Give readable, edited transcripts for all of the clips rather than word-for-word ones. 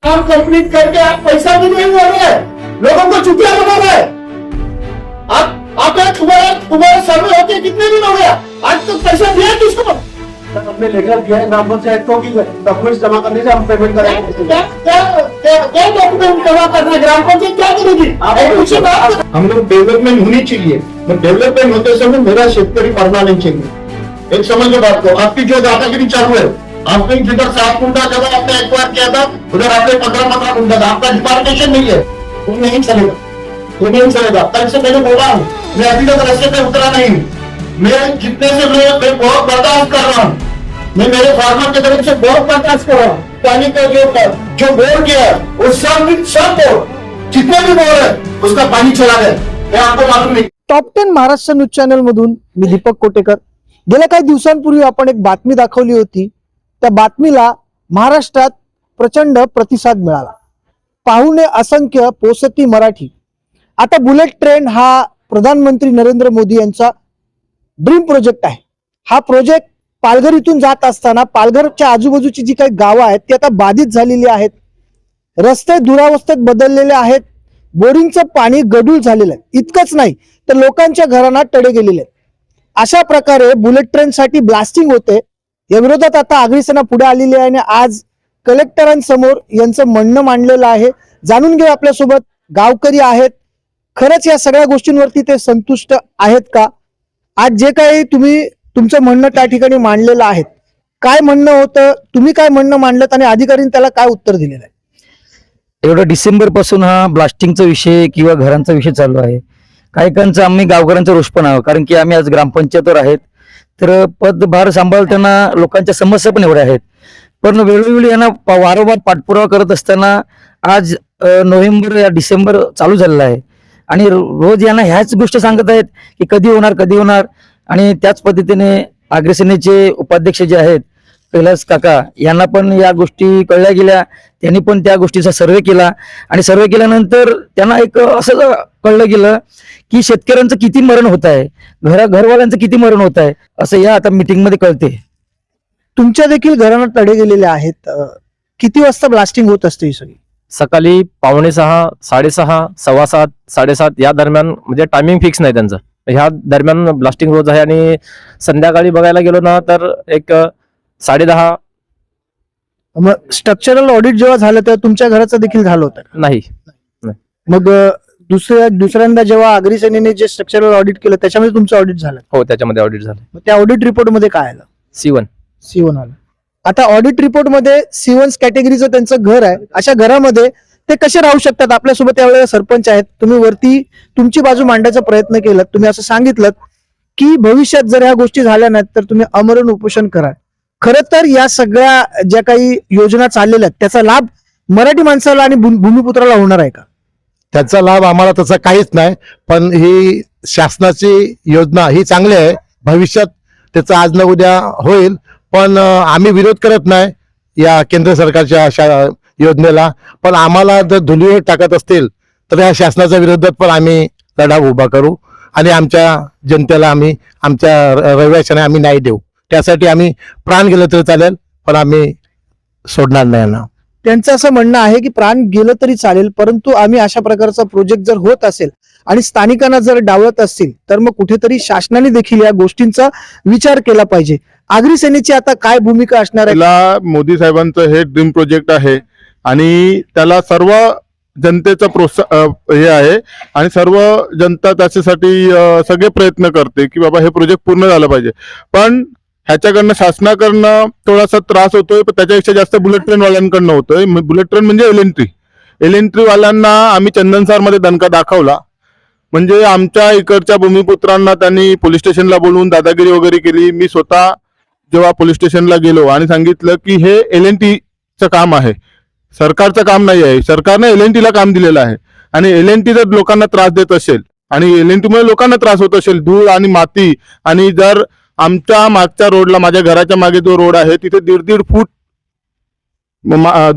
काम कंप्लीट करके आप पैसा भी नहीं दे रहे हैं, लोगों को चुटिया बना रहे हैं। आप तुम्हारा सर्वे होते कितने दिन हो गया, आज तक पैसा दिया किसको? हमने लेकर दिया है ग्राम पंचायत को कि डॉक्यूमेंट्स जमा करने से हम पेमेंट करेंगे। क्या डॉक्यूमेंट जमा करना, ग्राम पंचायत क्या करेगी? हम लोग डेवलपमेंट होनी चाहिए, डेवलपमेंट होते समय मेरा शेतकरी पढ़ना नहीं चाहिए। एक समझ लो बात को, आपकी जो दादागिरी चालू है, आपने जिधर 7 गुंडा जगह आपने एक्वायर किया था, उधर आपने 15 गुंडा था, आपका डिपार्टेशन नहीं है, वो नहीं चलेगा, वो नहीं चलेगा। कल से मैंने बोला हूँ, मैं अभी तक रास्ते पे उतरा नहीं हूँ। मैं जितने से लोग मैं बहुत बर्दाश्त कर रहा हूँ, मैं मेरे फार्मर की तरफ से बहुत बर्दाश्त कर रहा हूँ। पानी का जो बोर किया है वो सब बोर, जितने भी बोर है उसका पानी चला गया, मैं आपको मालूम नहीं। टॉप 10 महाराष्ट्र न्यूज चॅनल मधून मी दीपक कोटेकर। गेल्या काही दिवसांपूर्वी आपण एक बातमी दाखवली होती, त्या बातमीला महाराष्ट्रात प्रचंड प्रतिसाद मिळाला, पाहुणे असंख्य, पोसती मराठी। आता बुलेट ट्रेन हा प्रधानमंत्री नरेंद्र मोदी यांचा ड्रीम प्रोजेक्ट आहे। हा प्रोजेक्ट पालघर इथून जात असताना पालघरच्या आजूबाजूची जी काही गावं आहेत ती आता बाधित झालेली आहेत, रस्ते दुरावस्थेत बदललेले आहेत, बोरिंगचं पाणी गढूळ झालेलं आहे। इतकंच नाही तर लोकांच्या घरांना तडे गेलेले आहेत। अशा प्रकारे बुलेट ट्रेन साठी ब्लास्टिंग होते। या विरोधात आता आगरी सेना पुढे आलेली आहे आणि आज कलेक्टरांसमोर यांचं म्हणणं मांडलेलं आहे। जाणून घेऊ आपल्यासोबत गावकरी आहेत, खरंच या सगळ्या गोष्टींवरती ते संतुष्ट आहेत का? आज जे काही तुम्ही तुमचं म्हणणं त्या ठिकाणी मांडलेलं आहे, काय म्हणणं होतं, तुम्ही काय म्हणणं मांडलं आणि अधिकाऱ्यांनी त्याला काय उत्तर दिलेलं आहे? एवढं डिसेंबर पासून हा ब्लास्टिंगचा विषय किंवा घरांचा विषय चालू आहे। काहीकांचा आम्ही गावकऱ्यांचा रोष पण आहोत, कारण की आम्ही आज ग्रामपंचायतवर आहेत, तर पदभार सांभाळताना लोकांच्या समस्या पण एवढ्या आहेत। पण वेळोवेळी यांना वारंवार पाठपुरावा करत असताना आज नोव्हेंबर या डिसेंबर चालू झालेला आहे आणि रोज यांना ह्याच गोष्टी सांगत आहेत की कधी होणार। आणि त्याच पद्धतीने आगरी सेनेचे उपाध्यक्ष जे आहेत कैलास काका, यांना पण या गोष्टी कळल्या गेल्या, त्यांनी पण त्या गोष्टीचा सर्वे केला आणि सर्वे केल्यानंतर त्यांना एक असं कळलं गेलं की शेतकऱ्यांचं किती मरण होत आहे, घरवाल्यांचं किती मरण होत आहे, असं या आता मीटिंग मध्ये कळते। तुमच्या देखील घरांना तडे गेलेले आहेत, किती वाजता ब्लास्टिंग होत असते ही सगळी? सकाळी 5:45, 6:30, 7:15, 7:30 या दरम्यान, म्हणजे टायमिंग फिक्स नाही त्यांचं, ह्या दरम्यान ब्लास्टिंग रोज आहे। आणि संध्याकाळी बघायला गेलो ना तर एक 10:30। मग स्ट्रक्चरल ऑडिट जेव्हा झालं तेव्हा तुमच्या घराचं देखील झालं होतं? नाही। मग दुसऱ्यांदा जेव्हा आगरी सेनेने जे स्ट्रक्चरल ऑडिट केलं त्याच्यामध्ये तुमचं ऑडिट झालं? हो, त्याच्यामध्ये ऑडिट झालं। मग त्या ऑडिट रिपोर्ट मध्ये काय आलं? C1 आलं। आता ऑडिट रिपोर्ट मध्ये C1 कॅटेगरीचं त्यांचं घर आहे, अशा घरामध्ये ते कसे राहू शकतात? आपल्यासोबत त्यावेळेला सरपंच आहेत, तुम्ही वरती तुमची बाजू मांडण्याचा प्रयत्न केला, तुम्ही असं सांगितलं की भविष्यात जर ह्या गोष्टी झाल्या नाहीत तर तुम्ही आमरण उपोषण करा। खरं तर या सगळ्या ज्या काही योजना चाललेल्या आहेत त्याचा लाभ मराठी माणसाला आणि भूमिपुत्राला होणार आहे का? त्याचा लाभ आम्हाला तसा काहीच नाही, पण ही शासनाची योजना ही चांगली आहे, भविष्यात त्याचा आज न उद्या होईल। पण आम्ही विरोध करत नाही या केंद्र सरकारच्या अशा योजनेला, पण आम्हाला जर धुलीवर टाकत असतील तर या शासनाच्या विरोधात पण आम्ही लढा उभा करू आणि आमच्या जनतेला आम्ही, आमच्या रहिवाशांना आम्ही न्याय देऊ। त्यासाठी आम्ही प्राण गेलं तरी चालेल, पण आम्ही सोडणार नाही ना। त्यांचं असं म्हणणं आहे की प्राण गेलं तरी चालेल, परंतु आम्ही अशा प्रकारचा प्रोजेक्ट जर होत असेल आणि स्थानिकांना जर डावलत असतील तर मग कुठेतरी शासनाने देखील या गोष्टींचा विचार केला पाहिजे। आगरी सेनेची आता काय भूमिका असणार आहे? मोदी साहेबांचं हे ड्रीम प्रोजेक्ट आहे आणि त्याला सर्व जनतेचा हे आहे आणि सर्व जनता त्याच्यासाठी सगळे प्रयत्न करते की बाबा हे प्रोजेक्ट पूर्ण झालं पाहिजे। पण ह्याच्याकडनं शासनाकडनं थोडासा त्रास होतोय, पण त्याच्यापेक्षा जास्त बुलेट ट्रेन वाल्यांकडनं होतोय। बुलेट ट्रेन म्हणजे एलएनटी वाल्यांना आम्ही चंदनसार मध्ये दणका दाखवला, म्हणजे आमच्या इकडच्या भूमिपुत्रांना त्यांनी पोलीस स्टेशनला बोलवून दादागिरी वगैरे केली। मी स्वतः जेव्हा पोलीस स्टेशनला गेलो आणि सांगितलं की हे एलएनटीचं काम आहे, सरकारचं काम नाही आहे, सरकारने एलएनटीला काम दिलेलं आहे आणि एलएनटी जर लोकांना त्रास देत असेल आणि एलएनटीमुळे लोकांना त्रास होत असेल, धूळ आणि माती, आणि जर आमच्या मागच्या रोडला, माझ्या घराच्या मागे जो रोड आहे तिथे 1.5 फूट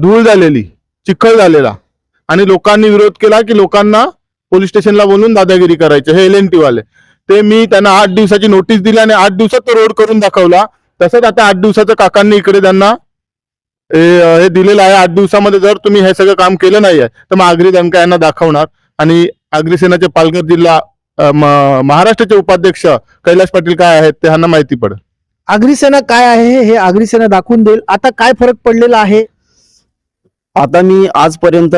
धूळ झालेली, चिखल झालेला, आणि लोकांनी विरोध केला की लोकांना पोलीस स्टेशनला बोलून दादागिरी करायचे हे एलएनटी वाले। ते मी त्यांना 8 दिवसाची नोटीस दिली आणि 8 दिवसात तो रोड करून दाखवला। तसंच आता 8 दिवसाचं काकांनी इकडे त्यांना हे दिलेलं आहे. 8 दिवसामध्ये जर तुम्ही हे सगळं काम केलं नाही आहे तर मग आगरी दणका यांना दाखवणार आणि आगरी सेनाचे पालघर जिल्हा महाराष्ट्राचे उपाध्यक्ष कैलास पाटील काय आहेत ते ह्यांना माहिती पडेल. आगरी सेना काय आहे हे आगरी सेना दाखवून देईल. आता काय फरक पडलेला आहे? आता मी आजपर्यंत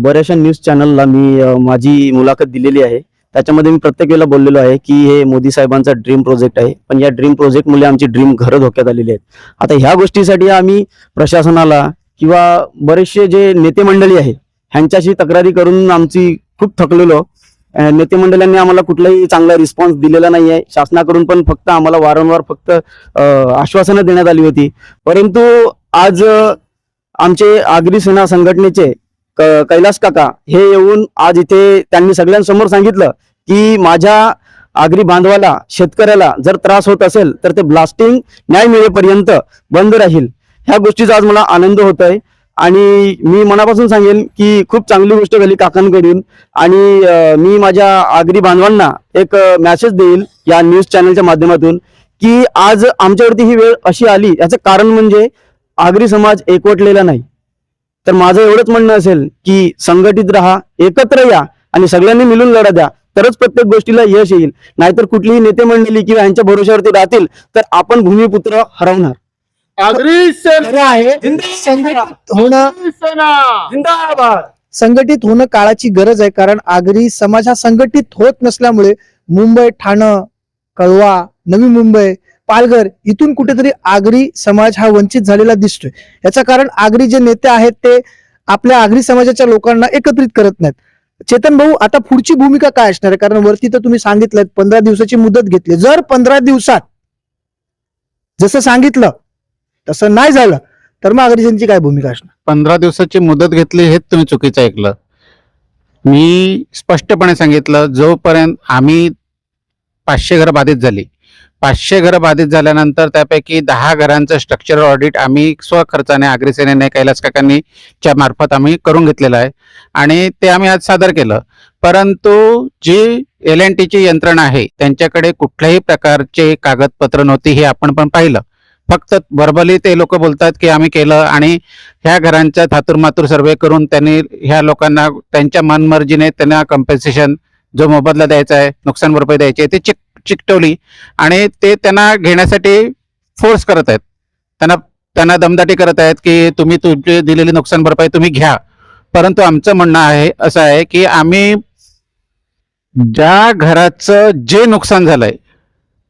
बऱ्याचशा न्यूज चॅनलला मी माझी मुलाखत दिलेली आहे. त्याच्यामध्ये मी प्रत्येक वेळेला बोललेलो आहे की हे मोदी साहेबांचा ड्रीम प्रोजेक्ट आहे, पण या ड्रीम प्रोजेक्टमुळे आमची ड्रीम घरं धोक्यात आलेली आहेत. आता ह्या गोष्टीसाठी आम्ही प्रशासनाला किंवा बरेचसे जे नेते मंडळी आहे ह्यांच्याशी तक्रारी करून आमची खूप थकलेलो. नेते मंडळांनी आम्हाला कुठलाही चांगला रिस्पॉन्स दिलेला नाही आहे. शासनाकडून पण फक्त आम्हाला वारंवार फक्त आश्वासनं देण्यात आली होती. परंतु आज आमचे आगरी सेना संघटनेचे कैलास काका हे येऊन आज इथे त्यांनी सगळ्यांसमोर सांगितलं की माझ्या आगरी बांधवाला शेतकऱ्याला जर त्रास होत असेल तर ते ब्लास्टिंग न्याय मिळेपर्यंत बंद राहील. ह्या गोष्टीचा आज मला आनंद होत आहे आणि मी मनापासून सांगेन की खूप चांगली गोष्ट झाली काकांकडून. आणि मी माझ्या आगरी बांधवांना एक मेसेज देईल या न्यूज चॅनलच्या माध्यमातून की आज आमच्यावरती ही वेळ अशी आली, याचं कारण म्हणजे आगरी समाज एकवटलेला नाही. तर माझं एवढंच म्हणणं असेल की संघटित राहा, एकत्र या आणि सगळ्यांनी मिळून लढा द्या, तरच प्रत्येक गोष्टीला यश येईल. नाहीतर कुठलीही नेते मंडळी किंवा यांच्या भरोश्यावरती राहतील तर आपण भूमिपुत्र हरवणार. आगरी सेना खरं आहे, संघटित होणं जिंदाबाद. संघटित होणं काळाची गरज आहे. कारण आगरी समाज हा संघटित होत नसल्यामुळे मुंबई, ठाणं, कळवा, नवी मुंबई, पालघर इथून कुठेतरी आगरी समाज हा वंचित झालेला दिसतोय. याचं कारण आगरी जे नेते आहेत ते आपल्या आगरी समाजाच्या लोकांना एकत्रित करत नाहीत. चेतन भाऊ, आता पुढची भूमिका काय असणार आहे? कारण वरती तर तुम्ही सांगितलं 15 दिवसाची मुदत घेतली. जर 15 दिवसात जसं सांगितलं तसं नाही झालं तर मग आगरी सेनेची काय भूमिका असणार? 15 दिवसाची मुदत घेतली हेच तुम्ही चुकीचं ऐकलं. मी स्पष्टपणे सांगितलं, जोपर्यंत आम्ही 500 घरं बाधित झाली, 500 घरं बाधित झाल्यानंतर त्यापैकी 10 घरांचं स्ट्रक्चरल ऑडिट आम्ही स्वखर्चाने आगरी सेनेने कैलास काकांनी च्या मार्फत आम्ही करून घेतलेलं आहे आणि ते आम्ही आज सादर केलं. परंतु जी LNTची यंत्रणा आहे त्यांच्याकडे कुठल्याही प्रकारचे कागदपत्र नव्हती हे आपण पण पाहिलं. फक्त व्हर्बली ते लोक बोलतात की आम्ही केलं आणि ह्या घरांचा थातुरमातुर सर्वे करून त्यांनी ह्या लोकांना त्यांच्या मनमर्जीने त्यांना कम्पेन्सेशन जो मोबदला द्यायचा आहे, नुकसान भरपाई द्यायची आहे ते चिकटवली आणि ते त्यांना घेण्यासाठी फोर्स करत आहेत. त्यांना दमदाटी करत आहेत की तुम्ही तुमची दिलेली नुकसान भरपाई तुम्ही घ्या. परंतु आमचं म्हणणं आहे असं आहे की आम्ही ज्या घराचं जे नुकसान झालंय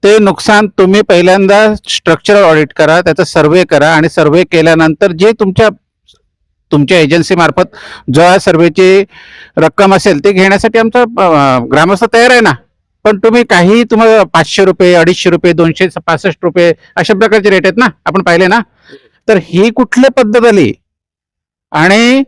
ते नुकसान तुम्ही पहिल्यांदा स्ट्रक्चरल ऑडिट करा, त्याचा सर्वे करा आणि सर्वे केल्यानंतर जे तुमच्या एजन्सी मार्फत जो सर्वेची रक्कम असेल ते घेण्यासाठी आमचा ग्रामस्थ तयार आहे ना. पण तुम्ही काही तुम्हाला 500 रुपये, 250 रुपये, 265 रुपये अशा प्रकारचे रेट आहेत ना, आपण पाहिले ना. तर ही कुठली पद्धत आली? आणि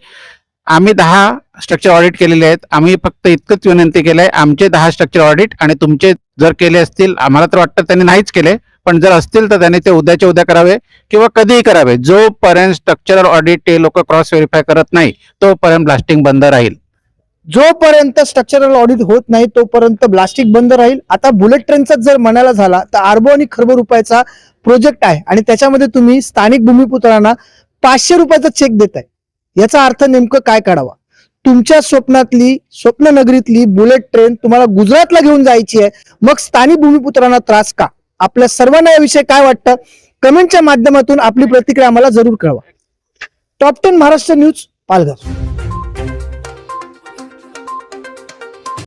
आम्ही 10 स्ट्रक्चर ऑडिट केलेले आहेत. आम्ही फक्त इतकंच विनंती केलंय, आमचे 10 स्ट्रक्चर ऑडिट आणि तुमचे जर केले असतील, आम्हाला तर वाटतं त्यांनी नाहीच केले, पण जर असतील तर त्यांनी ते उद्याच्या उद्या करावे किंवा कधीही करावे. जोपर्यंत स्ट्रक्चरल ऑडिट ते लोक क्रॉस व्हेरीफाय करत नाही तोपर्यंत ब्लास्टिंग बंद राहील. जोपर्यंत स्ट्रक्चरल ऑडिट होत नाही तोपर्यंत ब्लास्टिंग बंद राहील. आता बुलेट ट्रेनचा जर म्हणायला झाला तर अर्बो आणि खरबो रुपयाचा प्रोजेक्ट आहे आणि त्याच्यामध्ये तुम्ही स्थानिक भूमिपुत्रांना 500 रुपयाचा चेक देताय. याचा अर्थ नेमकं काय काढावा? तुमच्या स्वप्नातली, स्वप्ननगरीतली बुलेट ट्रेन तुम्हाला गुजरातला घेऊन जायची आहे, मग स्थानिक भूमिपुत्रांना त्रास का? आपल्या सर्वांना याविषयी काय वाटतं? कमेंटच्या माध्यमातून आपली प्रतिक्रिया आम्हाला जरूर कळवा. Top 10 Maharashtra news, Palghar.